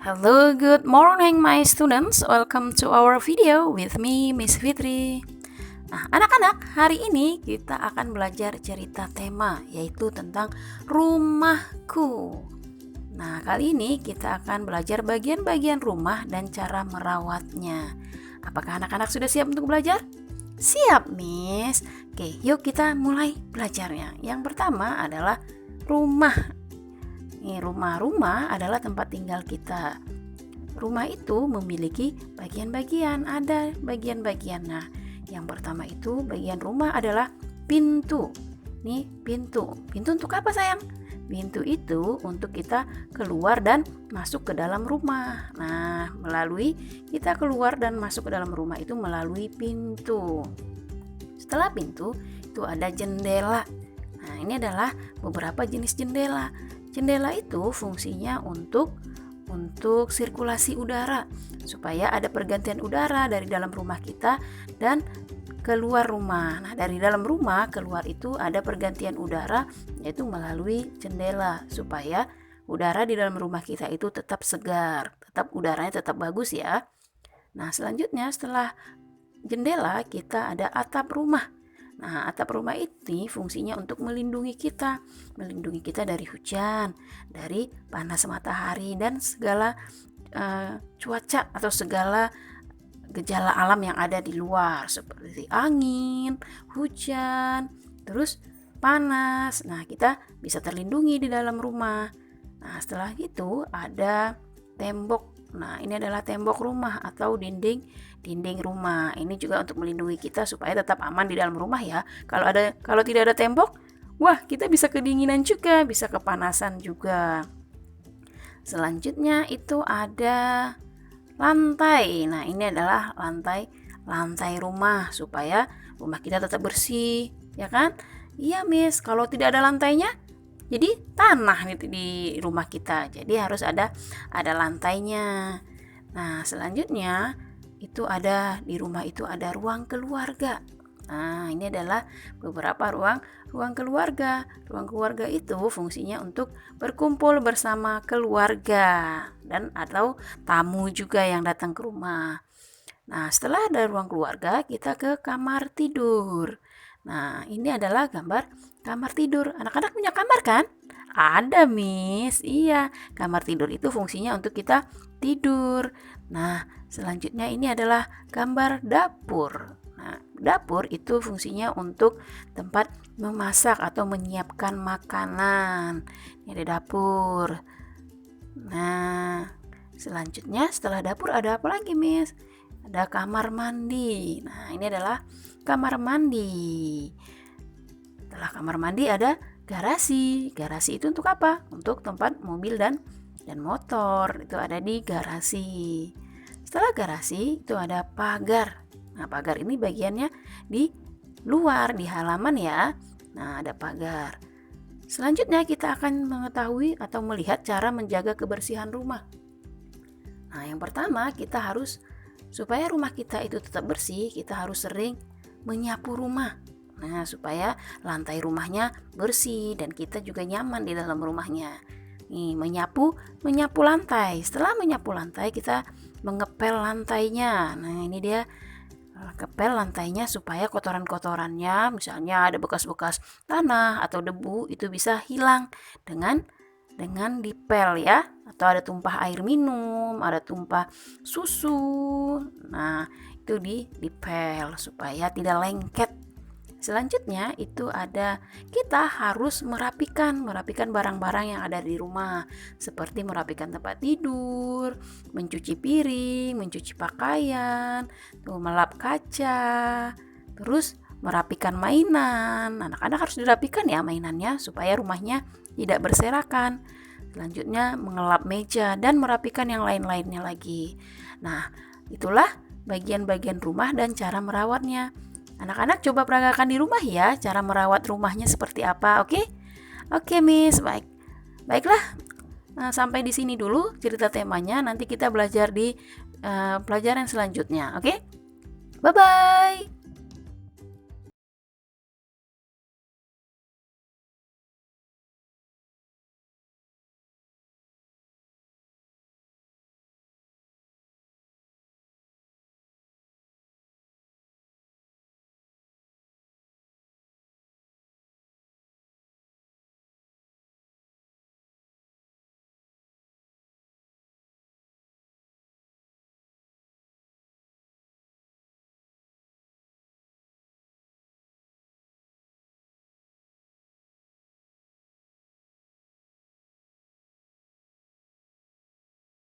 Hello, good morning my students. Welcome to our video with me, Miss Fitri. Nah, anak-anak, hari ini kita akan belajar cerita tema, yaitu tentang rumahku. Nah, kali ini kita akan belajar bagian-bagian rumah dan cara merawatnya. Apakah anak-anak sudah siap untuk belajar? Siap, Miss. Oke, yuk kita mulai belajarnya. Yang pertama adalah rumah. Rumah adalah tempat tinggal kita. Rumah itu memiliki bagian-bagian, ada bagian-bagian. Nah, yang pertama itu bagian rumah adalah pintu. Nih, pintu. Pintu untuk apa, sayang? Pintu itu untuk kita keluar dan masuk ke dalam rumah. Nah, kita keluar dan masuk ke dalam rumah itu melalui pintu. Setelah pintu, itu ada jendela. Nah, ini adalah beberapa jenis jendela. Jendela itu fungsinya untuk sirkulasi udara, supaya ada pergantian udara dari dalam rumah kita dan keluar rumah. Nah, dari dalam rumah keluar itu ada pergantian udara, yaitu melalui jendela, supaya udara di dalam rumah kita itu tetap segar, udaranya tetap bagus ya. Nah, selanjutnya setelah jendela kita ada atap rumah. Nah, atap rumah ini fungsinya untuk melindungi kita dari hujan, dari panas matahari dan segala cuaca atau segala gejala alam yang ada di luar seperti angin, hujan, terus panas. Nah, kita bisa terlindungi di dalam rumah. Nah, setelah itu ada tembok. Nah, ini adalah tembok rumah atau dinding rumah. Ini juga untuk melindungi kita supaya tetap aman di dalam rumah ya. Kalau tidak ada tembok, wah, kita bisa kedinginan juga, bisa kepanasan juga. Selanjutnya itu ada lantai. Nah, ini adalah lantai rumah supaya rumah kita tetap bersih, ya kan? Iya, Miss. Kalau tidak ada lantainya, jadi tanah di rumah kita. Jadi harus ada lantainya. Nah, selanjutnya itu di rumah itu ada ruang keluarga. Nah, ini adalah beberapa ruang keluarga. Ruang keluarga itu fungsinya untuk berkumpul bersama keluarga dan atau tamu juga yang datang ke rumah. Nah, setelah ada ruang keluarga, kita ke kamar tidur. Nah, ini adalah gambar kamar tidur. Anak-anak punya kamar kan? Ada, Miss. Iya, kamar tidur itu fungsinya untuk kita tidur. Nah, selanjutnya ini adalah gambar dapur. Nah, dapur itu fungsinya untuk tempat memasak atau menyiapkan makanan. Ini ada dapur. Nah, selanjutnya setelah dapur ada apa lagi, Miss? Ada kamar mandi. Nah, ini adalah kamar mandi. Setelah kamar mandi ada garasi. Garasi itu untuk apa? Untuk tempat mobil dan motor. Itu ada di garasi. Setelah garasi itu ada pagar. Nah, pagar ini bagiannya di luar, di halaman ya. Nah, ada pagar. Selanjutnya kita akan mengetahui atau melihat cara menjaga kebersihan rumah. Nah, yang pertama supaya rumah kita itu tetap bersih, kita harus sering menyapu rumah. Nah, supaya lantai rumahnya bersih dan kita juga nyaman di dalam rumahnya. Nih, menyapu lantai. Setelah menyapu lantai, kita mengepel lantainya. Nah, ini dia kepel lantainya supaya kotoran-kotorannya, misalnya ada bekas-bekas tanah atau debu, itu bisa hilang dengan dipel ya, atau ada tumpah air minum, ada tumpah susu. Nah, itu dipel supaya tidak lengket. Selanjutnya itu kita harus merapikan barang-barang yang ada di rumah, seperti merapikan tempat tidur, mencuci piring, mencuci pakaian, melap kaca, terus merapikan mainan. Anak-anak harus dirapikan ya mainannya supaya rumahnya tidak berserakan. Selanjutnya mengelap meja dan merapikan yang lain-lainnya lagi. Nah, itulah bagian-bagian rumah dan cara merawatnya. Anak-anak coba peragakan di rumah ya, cara merawat rumahnya seperti apa, oke? Oke, Miss. Baiklah. Nah, sampai di sini dulu cerita temanya. Nanti kita belajar di pelajaran selanjutnya, oke? Bye-bye.